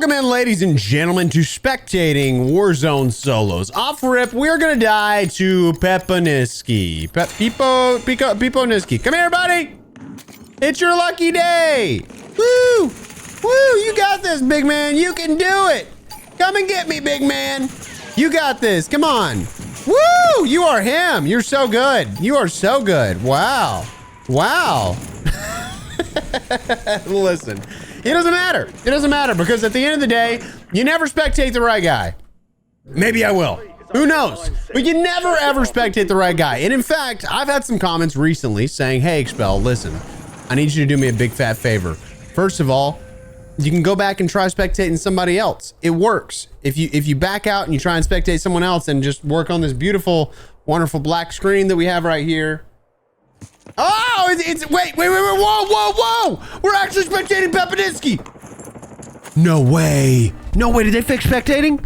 Welcome in, ladies and gentlemen, to Spectating Warzone Solos. Off rip, we're gonna die to Peponiski. Peponiski. Come here, buddy. It's your lucky day. Woo! Woo! You got this, big man. You can do it. Come and get me, big man. You got this. Come on. Woo! You are him. You're so good. You are so good. Wow. Wow. Listen. It doesn't matter. It doesn't matter because at the end of the day, you never spectate the right guy. Maybe I will. Who knows? But you never ever spectate the right guy. And in fact, I've had some comments recently saying, hey, Expel, listen, I need you to do me a big fat favor. First of all, you can go back and try spectating somebody else. It works. If you back out and you try and spectate someone else and just work on this beautiful, wonderful black screen that we have right here. Oh, wait, whoa. We're actually spectating Peponiski. No way. No way. Did they fix spectating?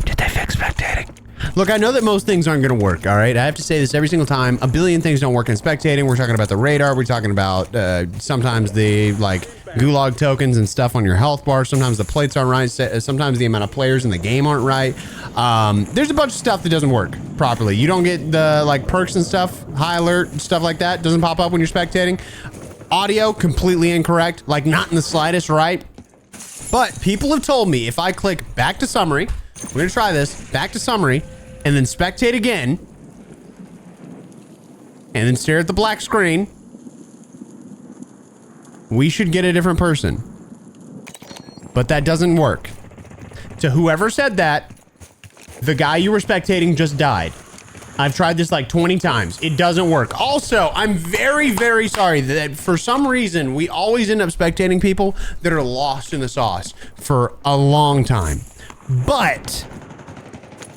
Did they fix spectating? Look, I know that most things aren't going to work, all right? I have to say this every single time. A billion things don't work in spectating. We're talking about the radar. We're talking about sometimes the, like, gulag tokens and stuff on your health bar. Sometimes the plates aren't right. Sometimes the amount of players in the game aren't right. There's a bunch of stuff that doesn't work properly. You don't get the, like, perks and stuff, high alert, stuff like that. Doesn't pop up when you're spectating. Audio, completely incorrect. Like, not in the slightest right. But people have told me if I click back to summary, we're going to try this, back to summary, and then spectate again, and then stare at the black screen, we should get a different person. But that doesn't work. To whoever said that, the guy you were spectating just died. I've tried this like 20 times. It doesn't work. Also, I'm very, very sorry that for some reason, we always end up spectating people that are lost in the sauce for a long time. But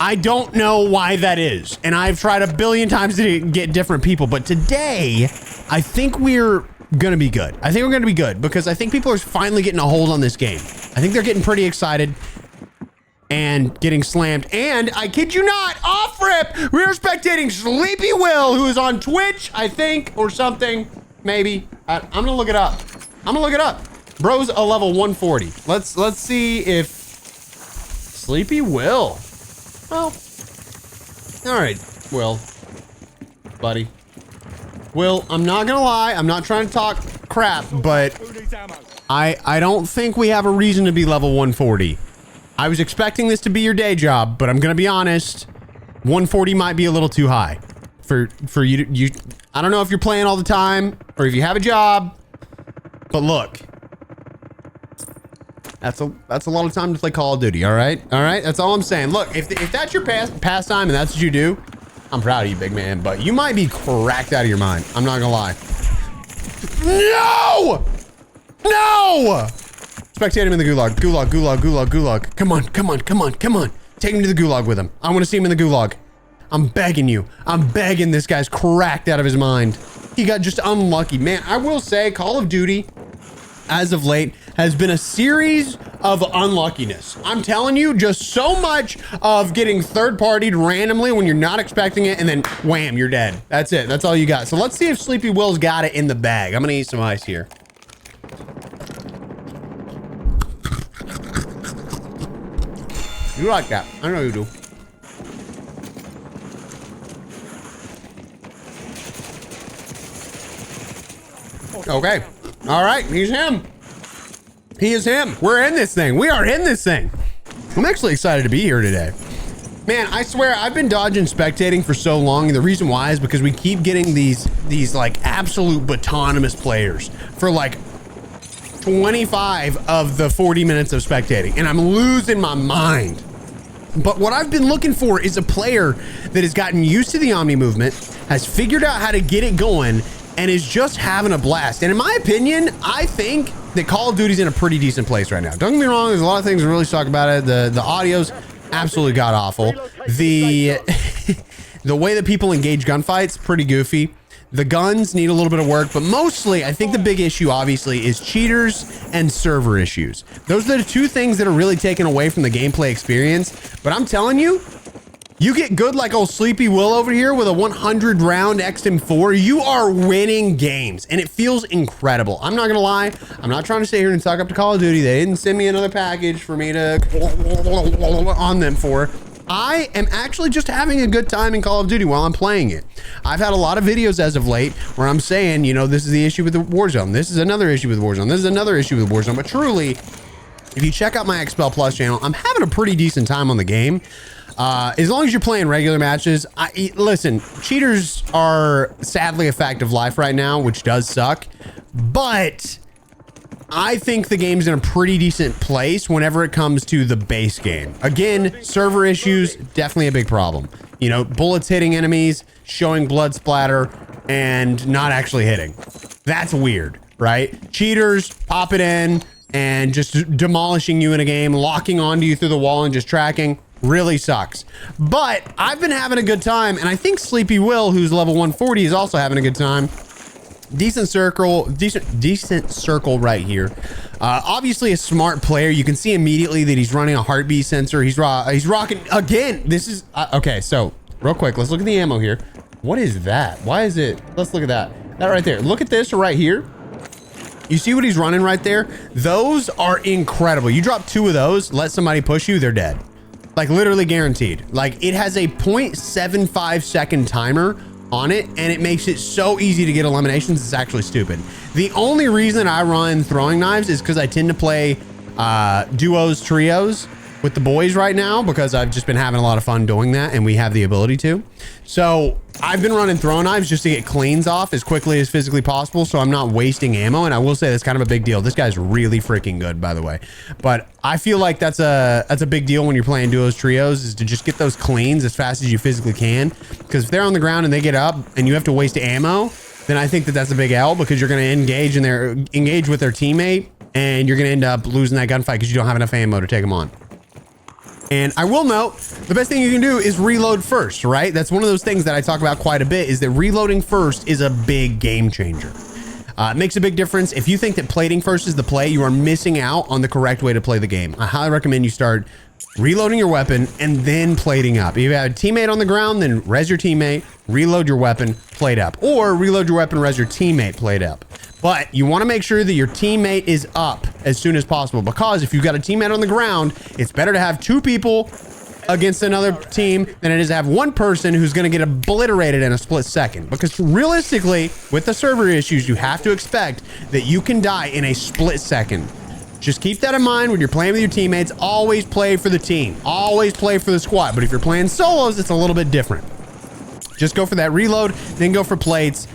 I don't know why that is. And I've tried a billion times to get different people. But today, I think we're going to be good. I think we're going to be good because I think people are finally getting a hold on this game. I think they're getting pretty excited and getting slammed. And I kid you not, off rip, we're spectating Sleepy Will, who is on Twitch, I think, or something. Maybe. I'm going to look it up. I'm going to look it up. Bro's a level 140. Let's see if Sleepy Will. Well, all right, Will, buddy. Will, I'm not gonna lie, I'm not trying to talk crap, but I don't think we have a reason to be level 140. I was expecting this to be your day job, but I'm gonna be honest, 140 might be a little too high for you to, I don't know if you're playing all the time or if you have a job, but look. That's a lot of time to play Call of Duty, all right? All right, that's all I'm saying. Look, if that's your pastime and that's what you do, I'm proud of you, big man, but you might be cracked out of your mind. I'm not gonna lie. No! No! Spectate him in the gulag. Gulag. Come on. Take him to the gulag with him. I want to see him in the gulag. I'm begging you. I'm begging. This guy's cracked out of his mind. He got just unlucky. Man, I will say Call of Duty, as of late, has been a series of unluckiness. I'm telling you, just so much of getting third-partied randomly when you're not expecting it, and then wham, you're dead. That's it. That's all you got. So let's see if Sleepy Will's got it in the bag. I'm gonna eat some ice here. You like that. I know you do. Okay. All right, he's him. He is him. We're in this thing. We are in this thing. I'm actually excited to be here today. Man, I swear I've been dodging spectating for so long, and the reason why is because we keep getting these like absolute batonymous players for like 25 of the 40 minutes of spectating, and I'm losing my mind. But what I've been looking for is a player that has gotten used to the Omni movement, has figured out how to get it going, and is just having a blast. And in my opinion, I think that Call of Duty's in a pretty decent place right now. Don't get me wrong, there's a lot of things to really talk about it. The audio's absolutely god awful. The way that people engage gunfights, pretty goofy. The guns need a little bit of work, but mostly I think the big issue obviously is cheaters and server issues. Those are the two things that are really taken away from the gameplay experience. But I'm telling you, You get good like old Sleepy Will over here with a 100 round XM4, you are winning games and it feels incredible. I'm not gonna lie, I'm not trying to sit here and talk up to Call of Duty. They didn't send me another package for me to on them for. I am actually just having a good time in Call of Duty while I'm playing it. I've had a lot of videos as of late where I'm saying, you know, this is the issue with the Warzone. This is another issue with Warzone. This is another issue with Warzone. But truly, if you check out my Expel Plus channel, I'm having a pretty decent time on the game. As long as you're playing regular matches, listen, cheaters are sadly a fact of life right now, which does suck, but I think the game's in a pretty decent place whenever it comes to the base game. Again, server issues, definitely a big problem. You know, bullets hitting enemies, showing blood splatter, and not actually hitting. That's weird, right? Cheaters pop it in and just demolishing you in a game, locking onto you through the wall and just tracking. Really sucks. But I've been having a good time, and I think Sleepy Will, who's level 140, is also having a good time. Decent circle right here. Obviously a smart player. You can see immediately that he's running a heartbeat sensor. He's rocking again. This is okay. So real quick, let's look at the ammo here. What is that? Why is it? Let's look at that. That right there. Look at this right here. You see what he's running right there? Those are incredible. You drop 2 of those, let somebody push you, they're dead. Like literally guaranteed. Like it has a 0.75 second timer on it, and it makes it so easy to get eliminations. It's actually stupid. The only reason I run throwing knives is because I tend to play duos, trios with the boys right now, because I've just been having a lot of fun doing that, and we have the ability to. So I've been running throw knives just to get cleans off as quickly as physically possible, so I'm not wasting ammo. And I will say that's kind of a big deal. This guy's really freaking good, by the way. But I feel like that's a big deal when you're playing duos, trios, is to just get those cleans as fast as you physically can. Because if they're on the ground and they get up and you have to waste ammo, then I think that that's a big L, because you're going to engage with their teammate, and you're going to end up losing that gunfight because you don't have enough ammo to take them on. And I will note, the best thing you can do is reload first, right? That's one of those things that I talk about quite a bit, is that reloading first is a big game changer. It makes a big difference. If you think that plating first is the play, you are missing out on the correct way to play the game. I highly recommend you start reloading your weapon and then plating up. If you have a teammate on the ground, then res your teammate, reload your weapon, plate up. Or reload your weapon, res your teammate, plate up. But you want to make sure that your teammate is up as soon as possible, because if you've got a teammate on the ground, it's better to have 2 people against another team than it is to have 1 person who's going to get obliterated in a split second. Because realistically, with the server issues, you have to expect that you can die in a split second. Just keep that in mind when you're playing with your teammates. Always play for the team. Always play for the squad. But if you're playing solos, it's a little bit different. Just go for that reload, then go for plates.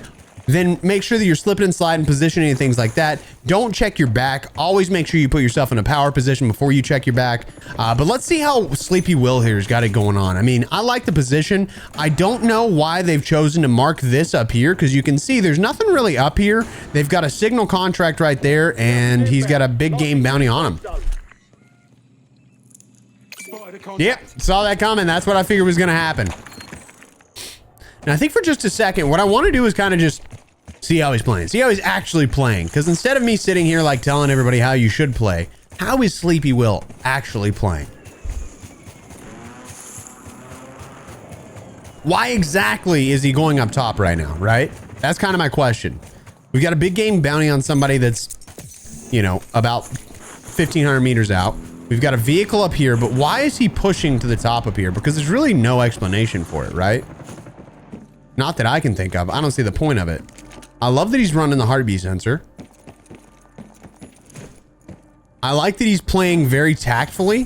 Then make sure that you're slipping and sliding, positioning and things like that. Don't check your back. Always make sure you put yourself in a power position before you check your back. But let's see how Sleepy Will here has got it going on. I mean, I like the position. I don't know why they've chosen to mark this up here, because you can see there's nothing really up here. They've got a signal contract right there, and he's got a big game bounty on him. Yep, saw that coming. That's what I figured was going to happen. Now, I think for just a second, what I want to do is kind of just see how he's playing. See how he's actually playing. Because instead of me sitting here like telling everybody how you should play, how is Sleepy Will actually playing? Why exactly is he going up top right now, right? That's kind of my question. We've got a big game bounty on somebody that's, you know, about 1,500 meters out. We've got a vehicle up here, but why is he pushing to the top up here? Because there's really no explanation for it, right? Not that I can think of. I don't see the point of it. I love that he's running the heartbeat sensor. I like that he's playing very tactfully,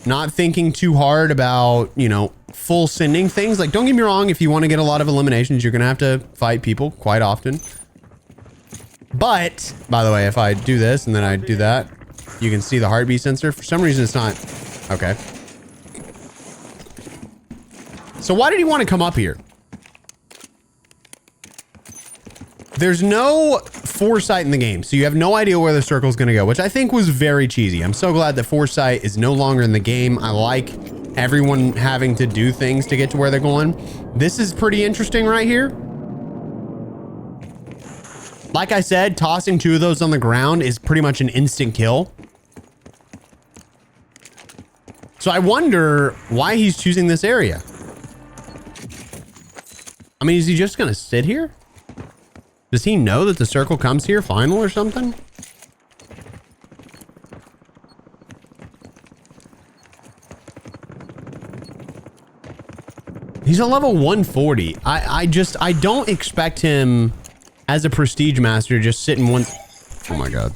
not thinking too hard about, you know, full sending things. Like, don't get me wrong, if you want to get a lot of eliminations, you're going to have to fight people quite often. But, by the way, if I do this and then I do that, you can see the heartbeat sensor. For some reason, it's not. Okay. So why did he want to come up here? There's no foresight in the game, so you have no idea where the circle is going to go, which I think was very cheesy. I'm so glad that foresight is no longer in the game. I like everyone having to do things to get to where they're going. This is pretty interesting right here. Like I said, tossing 2 of those on the ground is pretty much an instant kill. So I wonder why he's choosing this area. I mean, is he just gonna sit here? Does he know that the circle comes here final or something? He's a level 140. I don't expect him as a prestige master to just sit in one. Oh my God.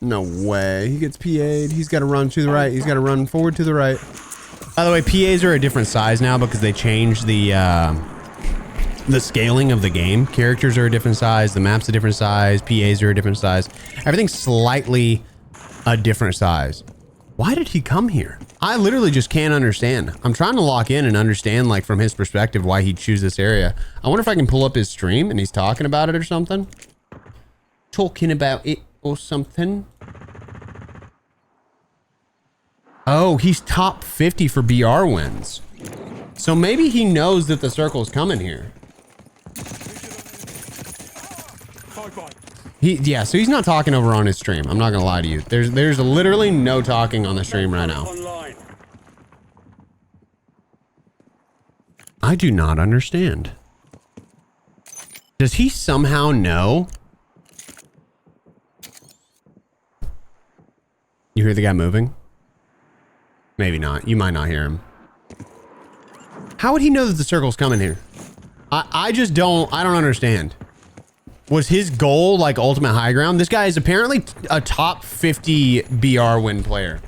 No way. He gets PA'd. He's got to run to the right. He's got to run forward to the right. By the way, PAs are a different size now because they changed the scaling of the game. Characters are a different size. The map's a different size. PAs are a different size. Everything's slightly a different size. Why did he come here? I literally just can't understand. I'm trying to lock in and understand, like, from his perspective, why he'd choose this area. I wonder if I can pull up his stream and he's talking about it or something. Talking about it or something. Oh, he's top 50 for BR wins. So maybe he knows that the circle's coming here. Yeah, so he's not talking over on his stream. I'm not gonna lie to you. There's literally no talking on the stream right now. I do not understand. Does he somehow know? You hear the guy moving? Maybe not. You might not hear him. How would he know that the circle's coming here? I don't understand. Was his goal like ultimate high ground? This guy is apparently a top 50 BR win player.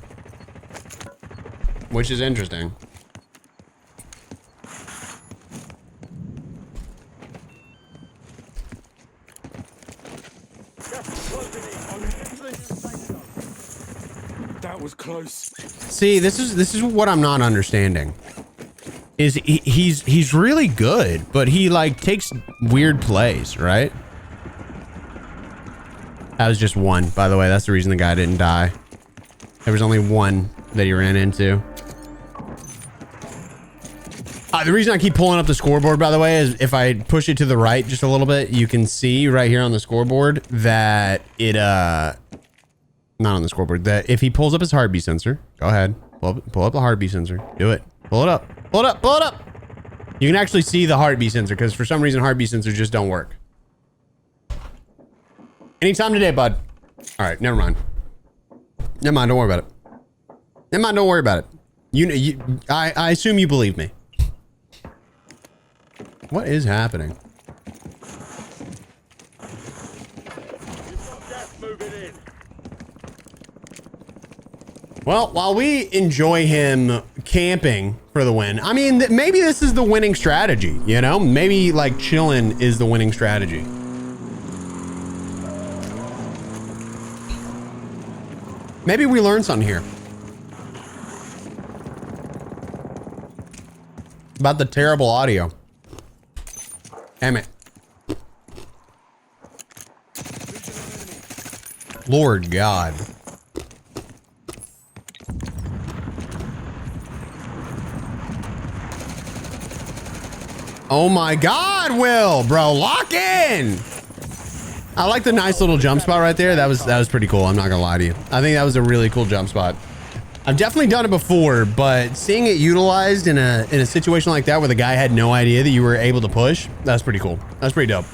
Which is interesting. That was close. See, this is what I'm not understanding. Is he's really good, but he like takes weird plays, right? That was just one, by the way. That's the reason the guy didn't die. There was only one that he ran into. The reason I keep pulling up the scoreboard, by the way, is if I push it to the right just a little bit, you can see right here on the scoreboard that it, not on the scoreboard, that if he pulls up his heartbeat sensor, go ahead, pull up the heartbeat sensor, do it, pull it up, pull it up, pull it up. You can actually see the heartbeat sensor because for some reason heartbeat sensors just don't work. Anytime today, bud. All right, never mind. Never mind, don't worry about it. Never mind, don't worry about it. I assume you believe me. What is happening? Well, while we enjoy him camping for the win, I mean, maybe this is the winning strategy, you know? Maybe like chilling is the winning strategy. Maybe we learned something here. About the terrible audio. Damn it. Lord God. Oh my God, Will, bro, lock in. I like the nice little jump spot right there. That was pretty cool. I'm not gonna lie to you. I think that was a really cool jump spot. I've definitely done it before, but seeing it utilized in a situation like that where the guy had no idea that you were able to push, that's pretty cool. That's pretty dope.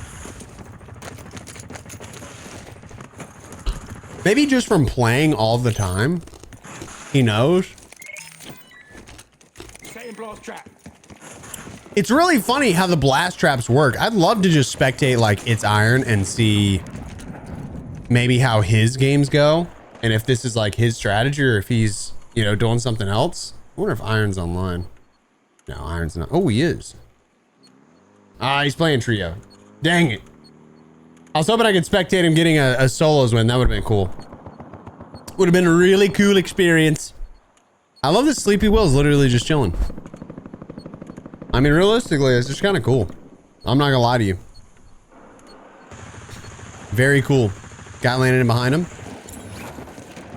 Maybe just from playing all the time, he knows. It's really funny how the blast traps work. I'd love to just spectate like It's Iron and see maybe how his games go. And if this is like his strategy or if he's, you know, doing something else. I wonder if Iron's online. No, Iron's not. Oh, he is. Ah, he's playing trio. Dang it. I was hoping I could spectate him getting a solos win. That would have been cool. Would have been a really cool experience. I love that Sleepy Will's literally just chilling. I mean, realistically, it's just kind of cool. I'm not gonna lie to you. Very cool. Guy landed in behind him.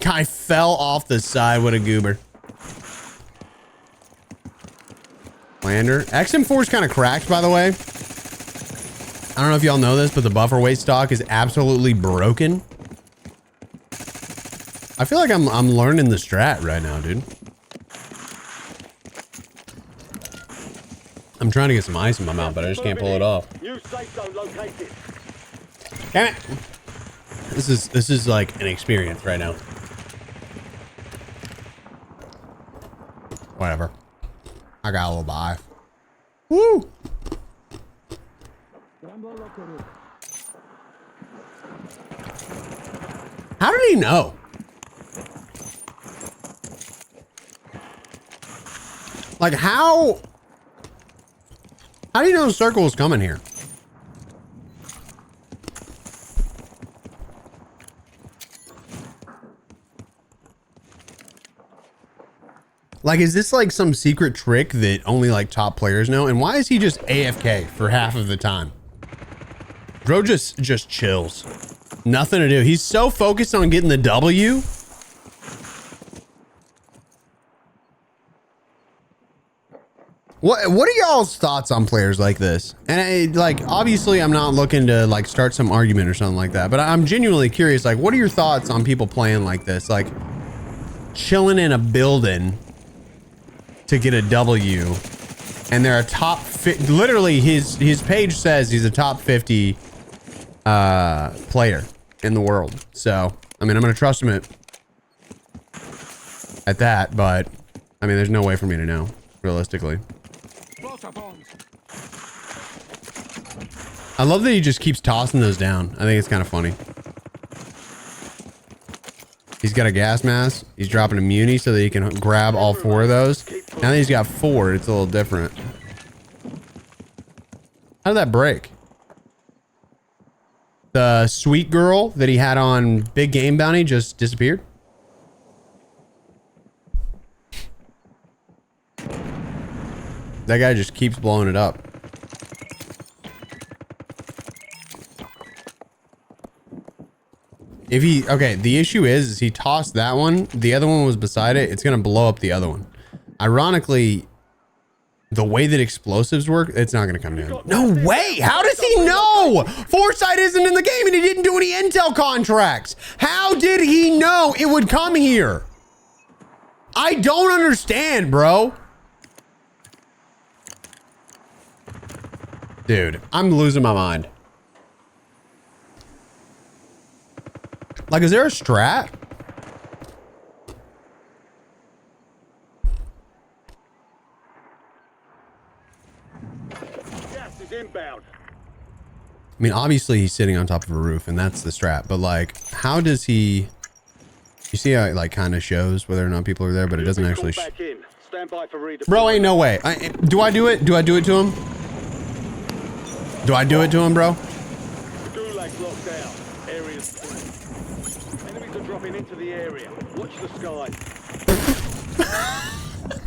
Guy fell off the side. What a goober. Lander. XM4 is kind of cracked, by the way. I don't know if y'all know this, but the buffer weight stock is absolutely broken. I feel like I'm learning the strat right now, dude. I'm trying to get some ice in my mouth, but I just can't pull it off. Damn it. This is like an experience right now. Whatever. I got a little buy. Woo! How did he know? Like how do you know the circle was coming here? Like, is this like some secret trick that only like top players know? And why is he just AFK for half of the time? Bro just chills. Nothing to do. He's so focused on getting the W. What are y'all's thoughts on players like this? And like, obviously I'm not looking to like start some argument or something like that, but I'm genuinely curious. Like, what are your thoughts on people playing like this? Like chilling in a building to get a W, and they're a top literally his page says he's a top 50 player in the world. So I mean, I'm gonna trust him at that, but I mean, there's no way for me to know realistically. I love that he just keeps tossing those down. I think it's kind of funny. He's got a gas mask. He's dropping a muni so that he can grab all 4 of those. Now that he's got 4, it's a little different. How did that break? The sweet girl that he had on Big Game Bounty just disappeared. That guy just keeps blowing it up. If he, okay, the issue is he tossed that one. The other one was beside it. It's going to blow up the other one. Ironically, the way that explosives work, it's not going to come down. No way. How does he know? Foresight isn't in the game and he didn't do any intel contracts. How did he know it would come here? I don't understand, bro. Dude, I'm losing my mind. Like, is there a strat? Gas is inbound. I mean, obviously he's sitting on top of a roof and that's the strat, but like, how does he, you see how it like kind of shows whether or not people are there, but it doesn't actually Stand by for redeployment. Bro, ain't no way. Do I do it? Do I do it to him? Do I do it to him, bro? Gulag locked down. Area's clear. Enemies are dropping into the area. Watch the sky.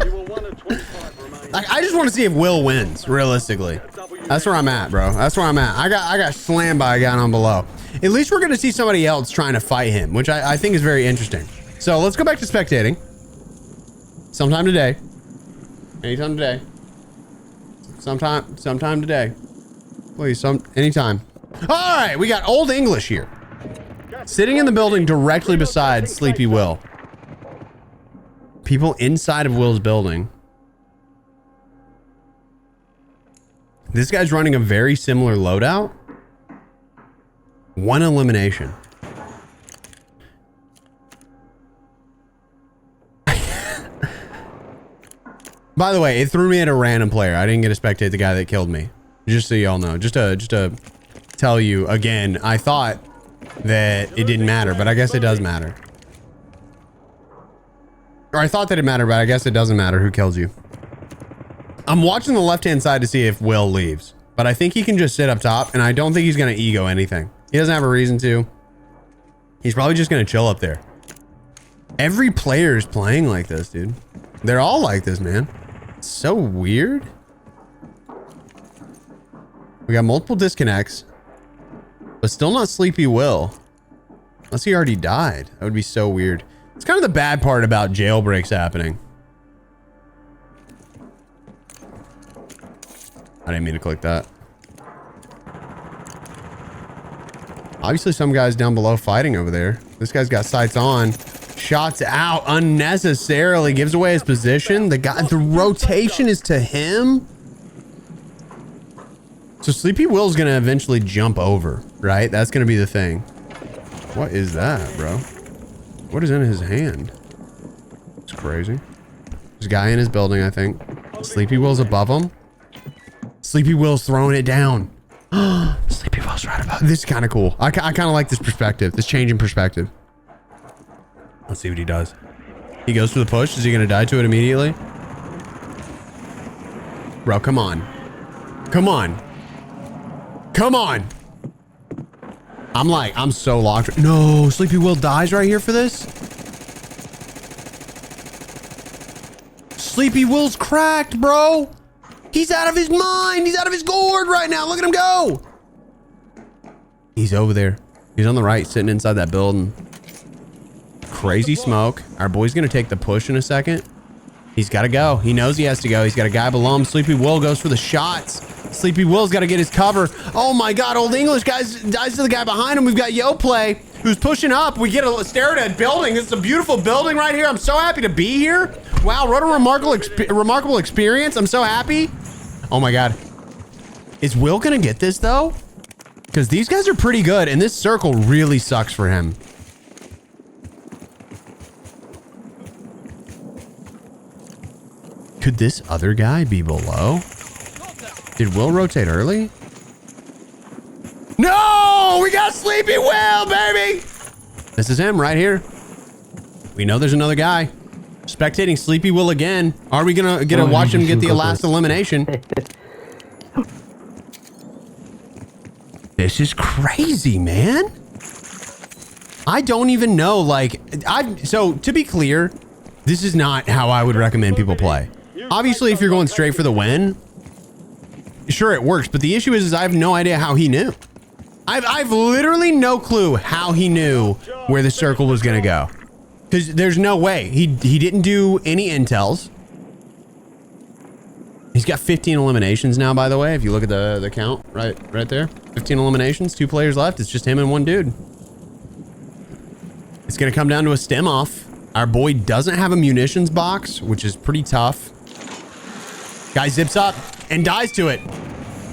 You were 1 of 25 remaining. Like, I just want to see if Will wins, realistically. That's where I'm at, bro. That's where I'm at. I got slammed by a guy on below. At least we're going to see somebody else trying to fight him, which I think is very interesting. So let's go back to spectating. Sometime today. Anytime today. Sometime today. Please, anytime. All right, we got Old English here. Sitting in the building directly beside Sleepy Will. People inside of Will's building. This guy's running a very similar loadout. 1 elimination. By the way, it threw me at a random player. I didn't get to spectate the guy that killed me. Just so y'all know. Just to tell you again, I thought that it didn't matter, but I guess it does matter. Or I thought that it mattered, but I guess it doesn't matter who kills you. I'm watching the left-hand side to see if Will leaves, but I think he can just sit up top, and I don't think he's going to ego anything. He doesn't have a reason to. He's probably just going to chill up there. Every player is playing like this, dude. They're all like this, man. It's so weird. We got multiple disconnects, but still not Sleepy Will. Unless he already died. That would be so weird. It's kind of the bad part about jailbreaks happening. I didn't mean to click that. Obviously some guy's down below fighting over there. This guy's got sights on. Shots out unnecessarily. Gives away his position. The rotation is to him. So Sleepy Will's gonna eventually jump over, right? That's gonna be the thing. What is that, bro? What is in his hand? It's crazy. There's a guy in his building, I think. Sleepy Will's above him. Sleepy Will's throwing it down. Sleepy Will's right above. This is kind of cool. I kind of like this perspective, this change in perspective. Let's see what he does. He goes for the push. Is he gonna die to it immediately? Bro, come on. Come on. Come on. I'm so locked. No, Sleepy Will dies right here for this. Sleepy Will's cracked, bro. He's out of his mind. He's out of his gourd right now. Look at him go. He's over there. He's on the right, sitting inside that building. Crazy smoke. Our boy's gonna take the push in a second. He's got to go. He knows he has to go. He's got a guy below him. Sleepy Will goes for the shots. Sleepy Will's got to get his cover. Oh my God, Old English guys dies to the guy behind him. We've got Yo Play who's pushing up. We get a stare at a building. This is a beautiful building right here. I'm so happy to be here. Wow, what a remarkable experience. I'm so happy. Oh my God. Is Will gonna get this though? Because these guys are pretty good and this circle really sucks for him. Could this other guy be below? Did Will rotate early? No, we got Sleepy Will, baby. This is him right here. We know there's another guy. Spectating Sleepy Will again. Are we gonna watch him get the last elimination? This is crazy, man. I don't even know, like, so to be clear, this is not how I would recommend people play. Obviously, if you're going straight for the win, sure, it works. But the issue is I have no idea how he knew. I've literally no clue how he knew where the circle was going to go. Because there's no way. He didn't do any intels. He's got 15 eliminations now, by the way. If you look at the count right there. 15 eliminations, 2 players left. It's just him and one dude. It's going to come down to a stem off. Our boy doesn't have a munitions box, which is pretty tough. Guy zips up and dies to it.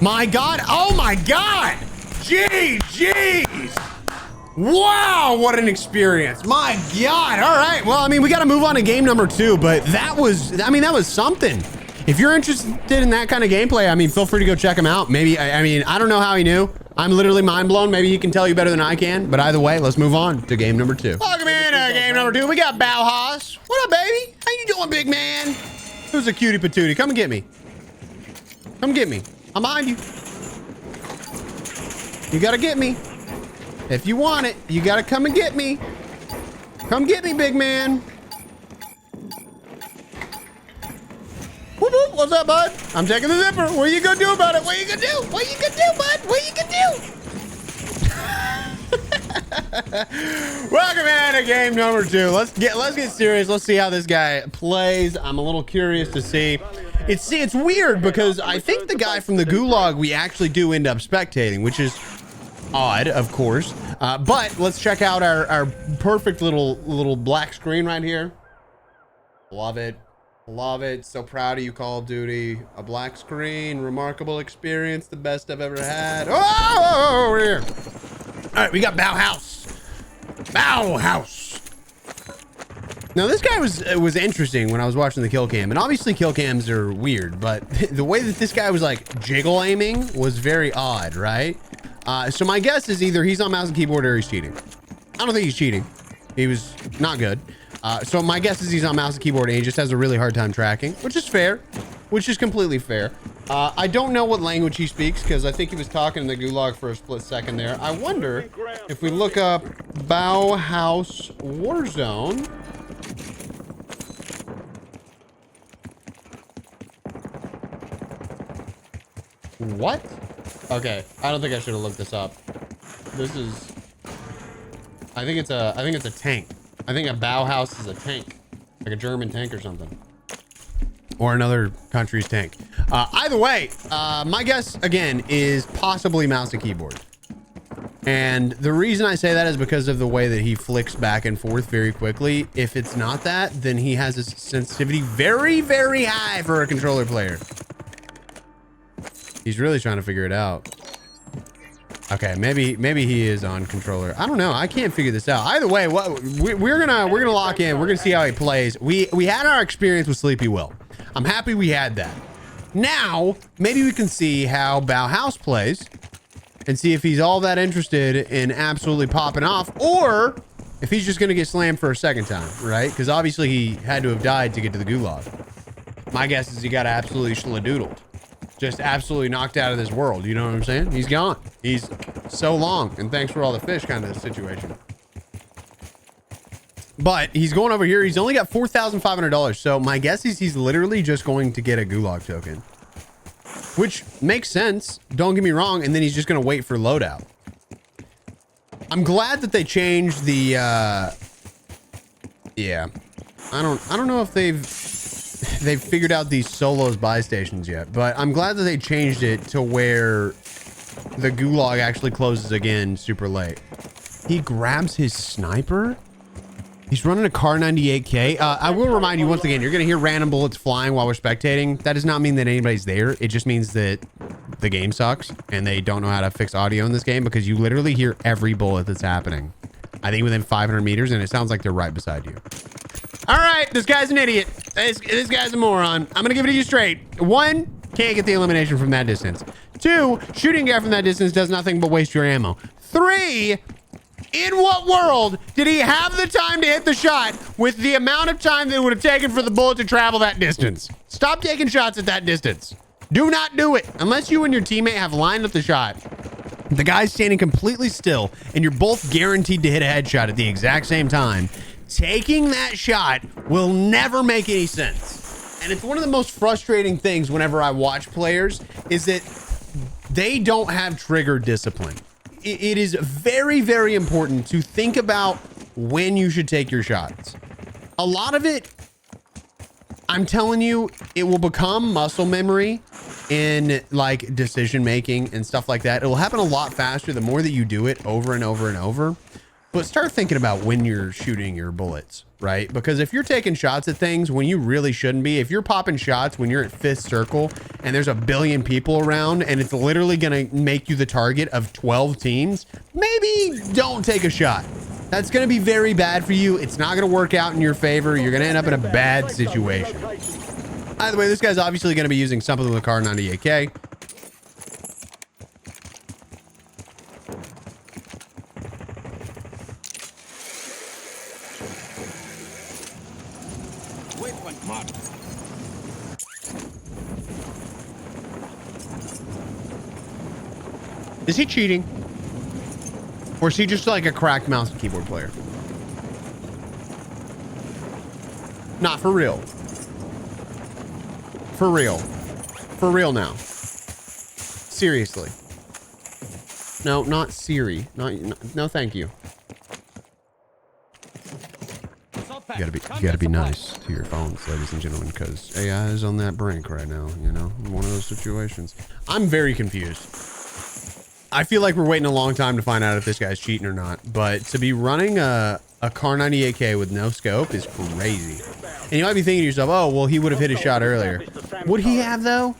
My God. Oh my God. Jeez. Wow. What an experience. My God. All right. Well, I mean, we got to move on to game number 2, but that was something. If you're interested in that kind of gameplay, I mean, feel free to go check him out. Maybe, I mean, I don't know how he knew. I'm literally mind blown. Maybe he can tell you better than I can. But either way, let's move on to game number 2. Welcome in game number 2. We got Bauhaus. What up, baby? How you doing, big man? Who's a cutie patootie? Come and get me. Come get me. I'm behind you. You gotta get me. If you want it, you gotta come and get me. Come get me, big man. Whoop, whoop. What's up, bud? I'm taking the zipper. What are you gonna do about it? What are you gonna do? What are you gonna do, bud? What are you gonna do? Welcome in to game number 2. Let's get serious. Let's see how this guy plays. I'm a little curious to see. It's weird because I think the guy from the gulag we actually do end up spectating, which is odd, of course. But let's check out our perfect little black screen right here. Love it. Love it. So proud of you, Call of Duty. A black screen, remarkable experience, the best I've ever had. Oh, over here. All right, we got Bauhaus. Bauhaus. Now this guy was interesting when I was watching the kill cam, and obviously kill cams are weird, but the way that this guy was like jiggle aiming was very odd, right? So my guess is either he's on mouse and keyboard or he's cheating. I don't think he's cheating. He was not good. So my guess is he's on mouse and keyboard and he just has a really hard time tracking, which is fair, which is completely fair. I don't know what language he speaks because I think he was talking in the gulag for a split second there. I wonder if we look up Bauhaus Warzone. What? Okay, I don't think I should have looked this up. This is, I think it's a tank. I think a Bauhaus is a tank, like a German tank or something, or another country's tank. Either way, my guess again is possibly mouse and keyboard. And the reason I say that is because of the way that he flicks back and forth very quickly. If it's not that, then he has his sensitivity very, very high for a controller player. He's really trying to figure it out. Okay, maybe he is on controller. I don't know. I can't figure this out. Either way, what we're gonna lock in. We're gonna see how he plays. We had our experience with Sleepy Will. I'm happy we had that. Now maybe we can see how Bauhaus plays and see if he's all that interested in absolutely popping off, or if he's just gonna get slammed for a second time, right? Because obviously he had to have died to get to the gulag. My guess is he got absolutely schladoodled. Just absolutely knocked out of this world. You know what I'm saying? He's gone. He's so long. And thanks for all the fish kind of situation. But he's going over here. He's only got $4,500. So my guess is he's literally just going to get a gulag token. Which makes sense. Don't get me wrong. And then he's just going to wait for loadout. I'm glad that they changed the... yeah. I don't know if they've figured out these Solos buy stations yet, but I'm glad that they changed it to where the gulag actually closes again super late. He grabs his sniper. He's running a Car 98K. I will remind you once again, you're going to hear random bullets flying while we're spectating. That does not mean that anybody's there. It just means that the game sucks and they don't know how to fix audio in this game, because you literally hear every bullet that's happening. I think within 500 meters, and it sounds like they're right beside you. All right, this guy's an idiot. This guy's a moron. I'm going to give it to you straight. 1, can't get the elimination from that distance. 2, shooting a guy from that distance does nothing but waste your ammo. 3, in what world did he have the time to hit the shot with the amount of time that it would have taken for the bullet to travel that distance? Stop taking shots at that distance. Do not do it unless you and your teammate have lined up the shot. The guy's standing completely still and you're both guaranteed to hit a headshot at the exact same time. Taking that shot will never make any sense. And it's one of the most frustrating things whenever I watch players is that they don't have trigger discipline. It is very, very important to think about when you should take your shots. A lot of it, I'm telling you, it will become muscle memory in like decision making and stuff like that. It will happen a lot faster the more that you do it over and over and over. But start thinking about when you're shooting your bullets, right? Because if you're taking shots at things when you really shouldn't be, if you're popping shots when you're at 5th circle and there's a billion people around and it's literally going to make you the target of 12 teams, maybe don't take a shot. That's going to be very bad for you. It's not going to work out in your favor. You're going to end up in a bad situation. Either way, this guy's obviously going to be using something with a Car 98K. Is he cheating? Or is he just like a cracked mouse and keyboard player? Not for real. For real. For real now. Seriously. No, not Siri. No, thank you. You gotta be nice to your phones, ladies and gentlemen, because AI is on that brink right now, you know, one of those situations. I'm very confused. I feel like we're waiting a long time to find out if this guy's cheating or not, but to be running a Car 98K with no scope is crazy. And you might be thinking to yourself, oh, well, he would have hit his shot earlier. Would he have, though?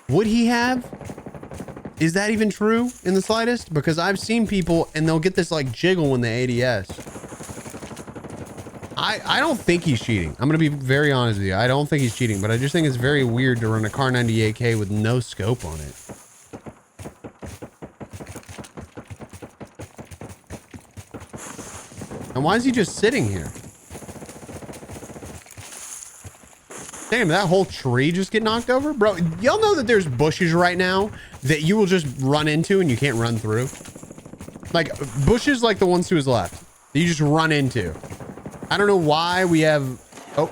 Would he have? Is that even true in the slightest? Because I've seen people and they'll get this like jiggle when they ADS. I don't think he's cheating. I'm going to be very honest with you. I don't think he's cheating, but I just think it's very weird to run a Car 98K with no scope on it. And why is he just sitting here? Damn, that whole tree just get knocked over? Bro, y'all know that there's bushes right now that you will just run into and you can't run through? Like, bushes like the ones to his left that you just run into. I don't know why we have... Oh.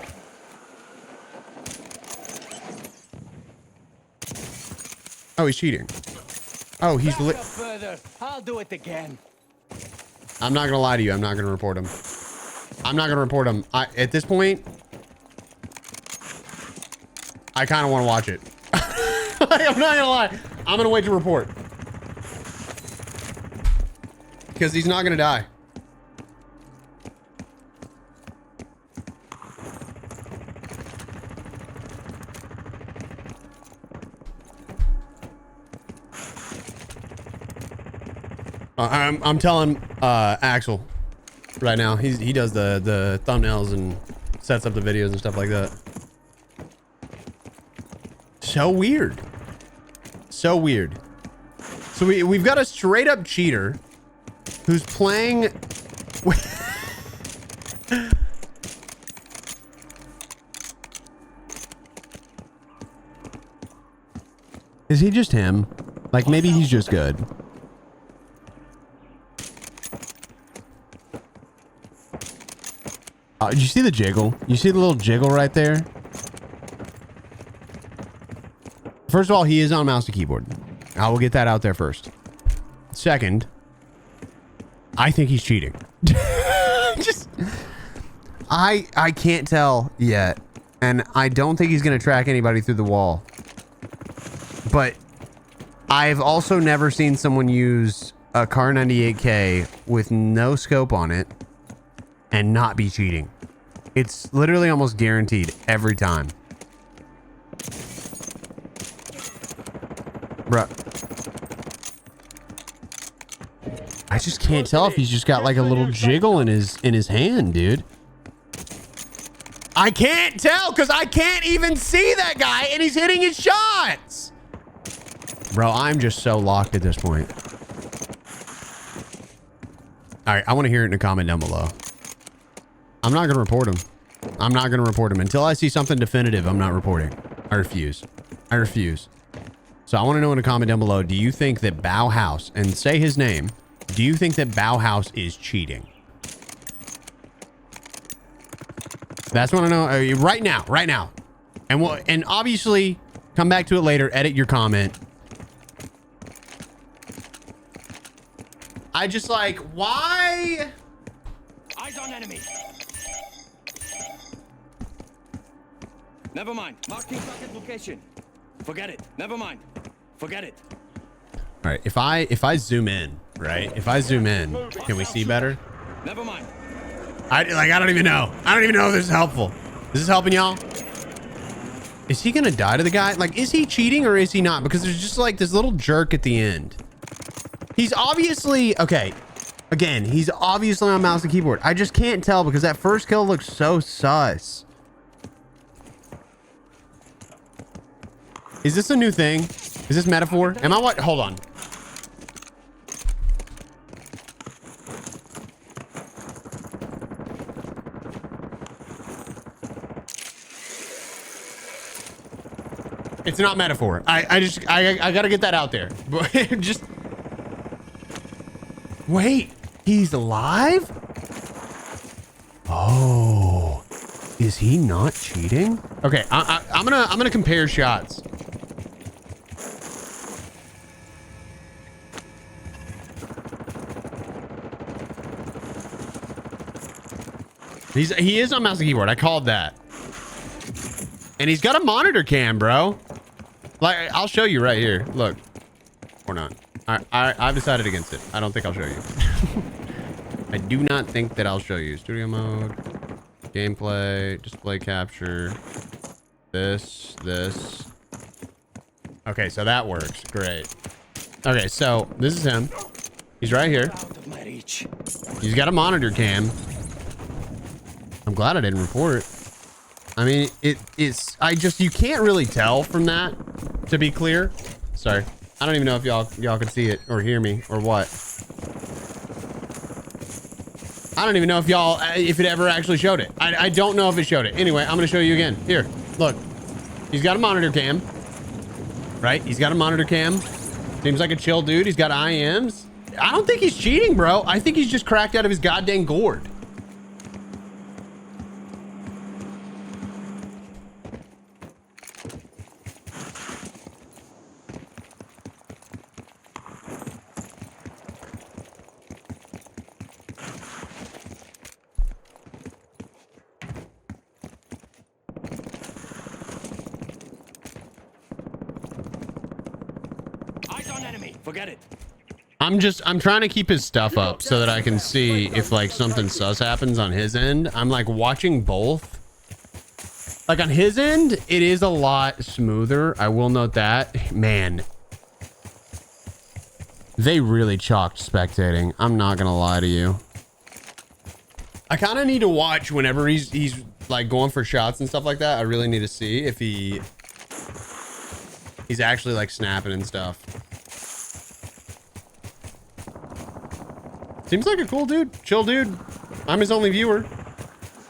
Oh, he's cheating. Oh, he's lit. I'll do it again. I'm not gonna lie to you. I'm not gonna report him. I'm not gonna report him. At this point, I kind of want to watch it. I'm not gonna lie. I'm gonna wait to report because he's not gonna die. I'm telling Axel right now. He does the thumbnails and sets up the videos and stuff like that. So weird. So weird. So we've got a straight up cheater who's playing Is he just him? Like maybe he's just good. Did you see the jiggle? You see the little jiggle right there? First of all, he is on mouse and keyboard. I will get that out there first. Second, I think he's cheating. I can't tell yet. And I don't think he's going to track anybody through the wall. But I've also never seen someone use a Car 98K with no scope on it and not be cheating. It's literally almost guaranteed every time. Bruh. I just can't tell if he's just got like a little jiggle in his hand, dude. I can't tell because I can't even see that guy and he's hitting his shots. Bro, I'm just so locked at this point. All right, I want to hear it in a comment down below. I'm not going to report him. I'm not going to report him. Until I see something definitive, I'm not reporting. I refuse. I refuse. So I want to know in a comment down below, do you think that Bauhaus, and say his name, do you think that Bauhaus is cheating? That's what I know right now, right now. And obviously, come back to it later, edit your comment. I just like, why? Eyes on enemy. Never mind. Marking target location. Forget it. Never mind. Forget it. All right, if I zoom in, right? If I zoom in, can we see better? Never mind. I don't even know. I don't even know if this is helpful. Is this helping y'all? Is he gonna die to the guy? Like, is he cheating or is he not? Because there's just like this little jerk at the end. He's obviously, okay. Again, he's obviously on mouse and keyboard. I just can't tell because that first kill looks so sus. Is this a new thing? Is this metaphor? Am I what? Hold on. It's not metaphor. I gotta get that out there. Just wait. He's alive? Oh, is he not cheating? Okay, I'm gonna compare shots. He is on mouse and keyboard. I called that. And he's got a monitor cam, bro. Like, I'll show you right here. Look. Or not. I've decided against it. I don't think I'll show you. I do not think that I'll show you. Studio mode. Gameplay. Display capture. This. Okay, so that works. Great. Okay, so this is him. He's right here. He's got a monitor cam. I'm glad I didn't report it. I mean, you can't really tell from that, to be clear. Sorry. I don't even know if y'all can see it or hear me or what. I don't even know if it ever actually showed it. I don't know if it showed it. Anyway, I'm going to show you again. Here, look. He's got a monitor cam. Right? He's got a monitor cam. Seems like a chill dude. He's got IMs. I don't think he's cheating, bro. I think he's just cracked out of his goddamn gourd. Forget it. I'm trying to keep his stuff up so that I can see if like something sus happens on his end. I'm like watching both. Like on his end, it is a lot smoother. I will note that. Man. They really chalked spectating. I'm not gonna lie to you. I kind of need to watch whenever he's like going for shots and stuff like that. I really need to see if he's actually like snapping and stuff. Seems like a cool dude, chill dude. I'm his only viewer.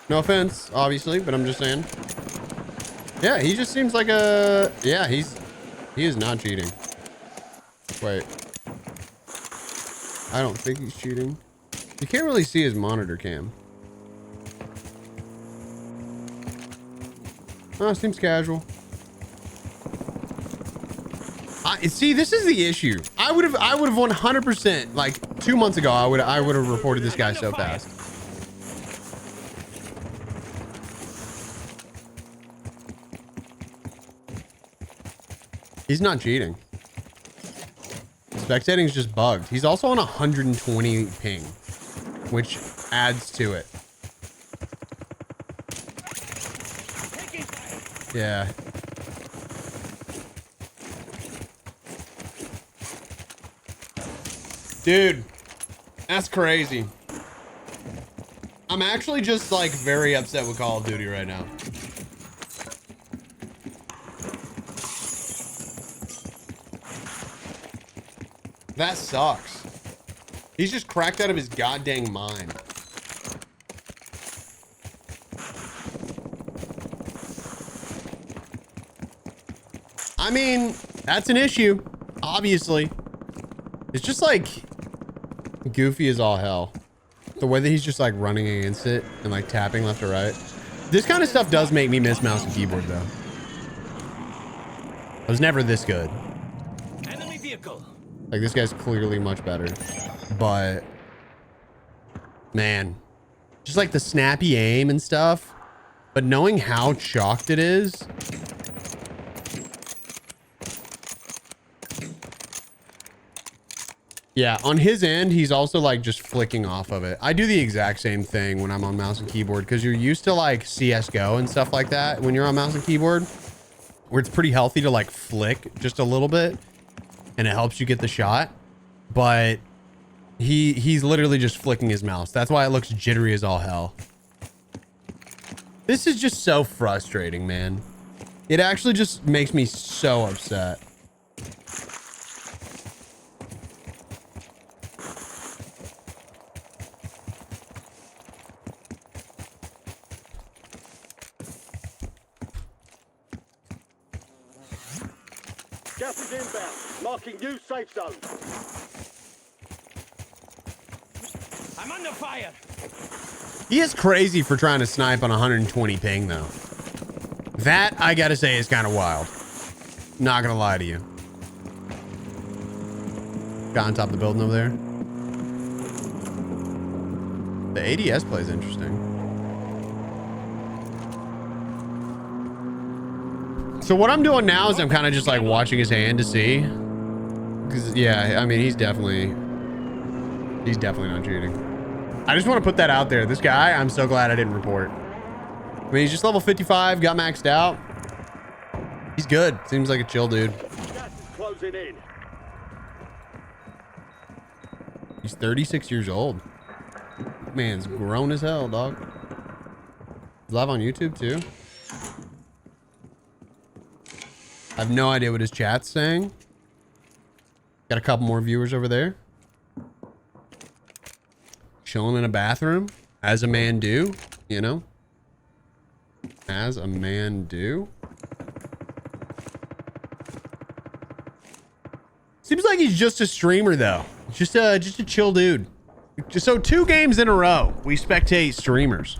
No offense, obviously, but I'm just saying. Yeah, he just seems like a, yeah, he is not cheating. Wait. I don't think he's cheating. You can't really see his monitor cam. Oh, seems casual. See, this is the issue. I would have 100%, like 2 months ago, I would have reported this guy so fast. He's not cheating. Spectating is just bugged. He's also on 120 ping, which adds to it. Yeah. Dude, that's crazy. I'm actually just like very upset with Call of Duty right now. That sucks. He's just cracked out of his goddamn mind. I mean, that's an issue, obviously. It's just like goofy as all hell. The way that he's just like running against it and like tapping left or right. This kind of stuff does make me miss mouse and keyboard though. I was never this good. Enemy vehicle. Like this guy's clearly much better, but man, just like the snappy aim and stuff, but knowing how chalked it is. Yeah, on his end, he's also like just flicking off of it. I do the exact same thing when I'm on mouse and keyboard because you're used to like CSGO and stuff like that when you're on mouse and keyboard, where it's pretty healthy to like flick just a little bit and it helps you get the shot. But he's literally just flicking his mouse. That's why it looks jittery as all hell. This is just so frustrating, man. It actually just makes me so upset. Gas is inbound, marking new safe zone. I'm under fire. He is crazy for trying to snipe on 120 ping, though. That, I gotta say, is kind of wild. Not gonna lie to you. Got on top of the building over there. The ADS play is interesting. So what I'm doing now is I'm kind of just like watching his hand to see. Because, yeah, I mean, he's definitely not cheating. I just want to put that out there. This guy, I'm so glad I didn't report. I mean, he's just level 55, got maxed out. He's good. Seems like a chill dude. Gas is closing in. He's 36 years old. Man's grown as hell, dog. He's live on YouTube too. I have no idea what his chat's saying. Got a couple more viewers over there. Chilling in a bathroom, as a man do, you know? As a man do. Seems like he's just a streamer though. Just a chill dude. So 2 games in a row, we spectate streamers.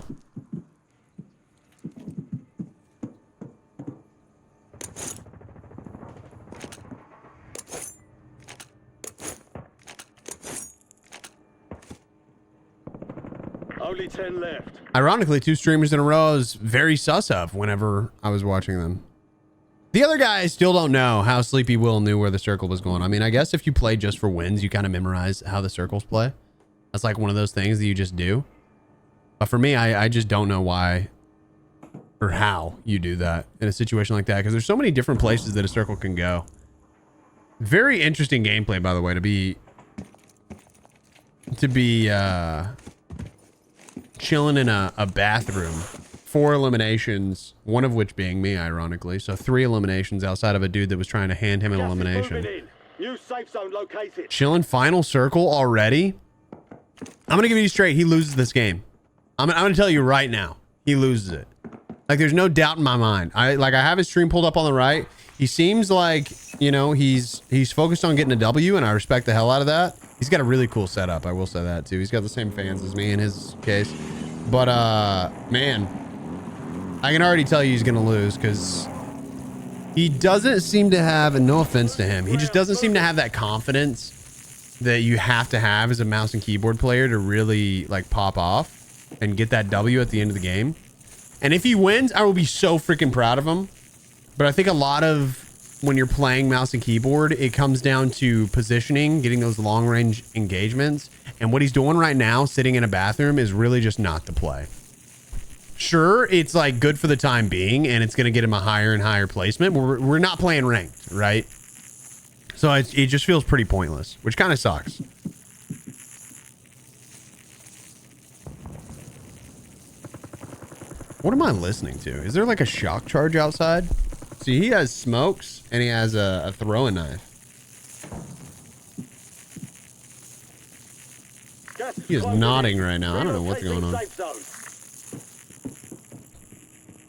Only 10 left. Ironically, 2 streamers in a row is very sus of whenever I was watching them. The other guy, I still don't know how Sleepy Will knew where the circle was going. I mean, I guess if you play just for wins, you kind of memorize how the circles play. That's like one of those things that you just do. But for me, I just don't know why or how you do that in a situation like that. Because there's so many different places that a circle can go. Very interesting gameplay, by the way, to be to be chilling in a bathroom. 4 eliminations, one of which being me, ironically. So 3 eliminations outside of a dude that was trying to hand him an Gas is elimination. moving in. New safe zone located. Chilling final circle already. I'm gonna give you straight. He loses this game. I'm gonna tell you right now. He loses it. Like, there's no doubt in my mind. I have his stream pulled up on the right. He seems like, you know, he's focused on getting a W, and I respect the hell out of that. He's got a really cool setup. I will say that too. He's got the same fans as me in his case. But man, I can already tell you he's gonna lose because he doesn't seem to have, and no offense to him, he just doesn't seem to have that confidence that you have to have as a mouse and keyboard player to really like pop off and get that W at the end of the game. And if he wins, I will be so freaking proud of him. But I think a lot of when you're playing mouse and keyboard, it comes down to positioning, getting those long range engagements. And what he's doing right now, sitting in a bathroom, is really just not the play. Sure, it's like good for the time being, and it's going to get him a higher and higher placement. We're not playing ranked, right? So it just feels pretty pointless, which kind of sucks. What am I listening to? Is there like a shock charge outside? See, he has smokes and he has a throwing knife. He is nodding right now. I don't know what's going on.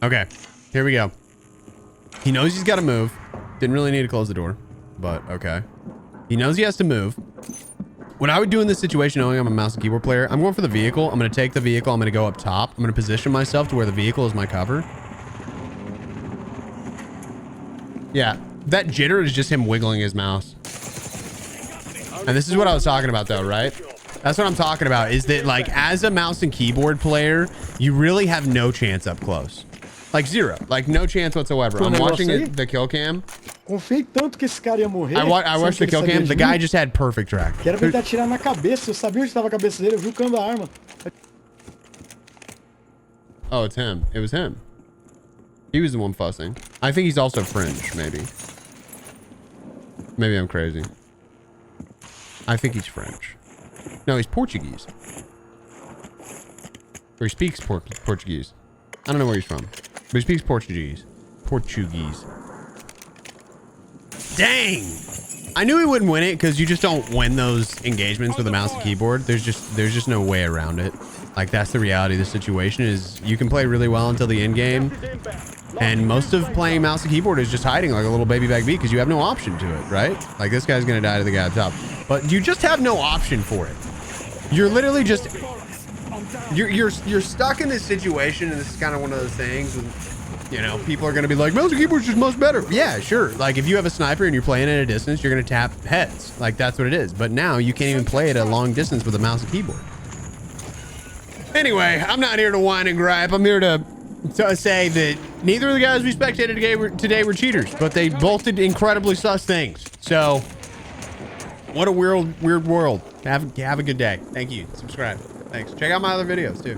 Okay, here we go. He knows he's got to move. Didn't really need to close the door, but okay. He knows he has to move. What I would do in this situation, knowing I'm a mouse and keyboard player, I'm going for the vehicle. I'm going to take the vehicle. I'm going to go up top. I'm going to position myself to where the vehicle is my cover. Yeah, that jitter is just him wiggling his mouse. And this is what I was talking about though, right? That's what I'm talking about, is that like as a mouse and keyboard player, you really have no chance up close. Like zero, like no chance whatsoever. I'm watching the kill cam. Confiei tanto que esse cara ia morrer. I watched the kill cam. The guy just had perfect track. Que era pra ele atirar na cabeça. Eu sabia onde estava a cabeça dele. Eu vi o cano da arma. Oh, it's him. It was him. He was the one fussing. I think he's also French, maybe. Maybe I'm crazy. I think he's French. No, he's Portuguese. Or he speaks Portuguese. I don't know where he's from, but he speaks Portuguese. Portuguese. Dang! I knew he wouldn't win it because you just don't win those engagements with a mouse and keyboard. There's just no way around it. Like, that's the reality of the situation, is you can play really well until the end game. And most of playing mouse and keyboard is just hiding like a little baby back beat because you have no option to it, right? Like, this guy's gonna die to the guy up top. But you just have no option for it. You're literally just... You're stuck in this situation, and this is kind of one of those things. And, you know, people are gonna be like, mouse and keyboard's just much better. Yeah, sure. Like, if you have a sniper and you're playing at a distance, you're gonna tap heads. Like, that's what it is. But now you can't even play at a long distance with a mouse and keyboard. Anyway, I'm not here to whine and gripe. I'm here to say that neither of the guys we spectated today were cheaters, but they both did incredibly sus things. So, what a weird world. Have a good day. Thank you. Subscribe. Thanks. Check out my other videos too.